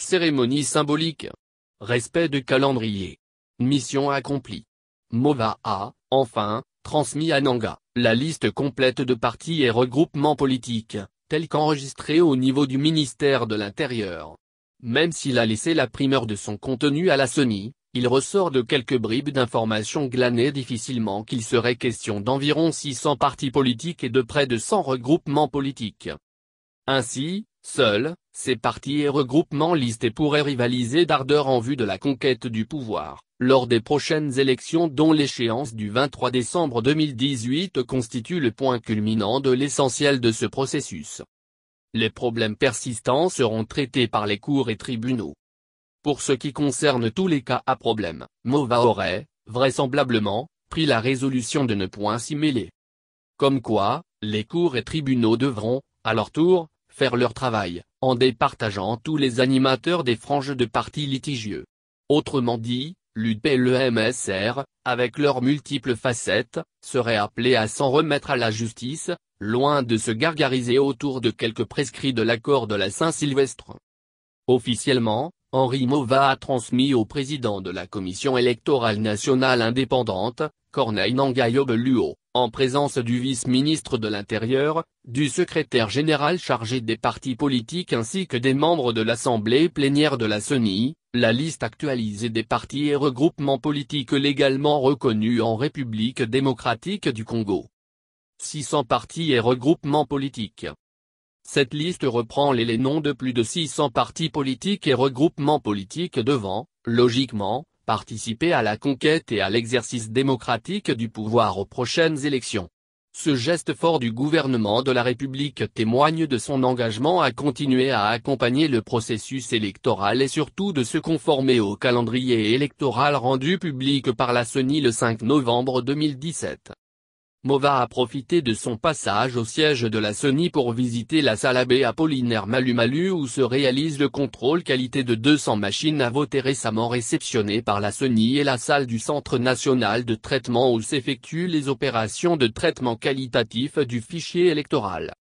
cérémonie symbolique. Respect de calendrier. Mission accomplie. Mova a, enfin, transmis à Nanga, la liste complète de partis et regroupements politiques, tels qu'enregistrés au niveau du ministère de l'Intérieur. Même s'il a laissé la primeur de son contenu à la CENI, il ressort de quelques bribes d'informations glanées difficilement qu'il serait question d'environ 600 partis politiques et de près de 100 regroupements politiques. Ainsi, seuls, ces partis et regroupements listés pourraient rivaliser d'ardeur en vue de la conquête du pouvoir, lors des prochaines élections dont l'échéance du 23 décembre 2018 constitue le point culminant de l'essentiel de ce processus. Les problèmes persistants seront traités par les cours et tribunaux. Pour ce qui concerne tous les cas à problème, Mova aurait, vraisemblablement, pris la résolution de ne point s'y mêler. Comme quoi, les cours et tribunaux devront, à leur tour, faire leur travail, en départageant tous les animateurs des franges de partis litigieux. Autrement dit, l'UP et le MSR, avec leurs multiples facettes, seraient appelés à s'en remettre à la justice, loin de se gargariser autour de quelques prescrits de l'accord de la Saint-Sylvestre. Officiellement, Henri Mova a transmis au président de la Commission électorale nationale indépendante, Corneille Nangaa Yobuluo, en présence du vice-ministre de l'Intérieur, du secrétaire général chargé des partis politiques ainsi que des membres de l'Assemblée plénière de la CENI, la liste actualisée des partis et regroupements politiques légalement reconnus en République démocratique du Congo. 600 partis et regroupements politiques. Cette liste reprend les noms de plus de 600 partis politiques et regroupements politiques devant, logiquement, participer à la conquête et à l'exercice démocratique du pouvoir aux prochaines élections. Ce geste fort du gouvernement de la République témoigne de son engagement à continuer à accompagner le processus électoral et surtout de se conformer au calendrier électoral rendu public par la CENI le 5 novembre 2017. Mova a profité de son passage au siège de la CENI pour visiter la salle Abbé Apollinaire Malumalu où se réalise le contrôle qualité de 200 machines à voter récemment réceptionnées par la CENI et la salle du Centre national de traitement où s'effectuent les opérations de traitement qualitatif du fichier électoral.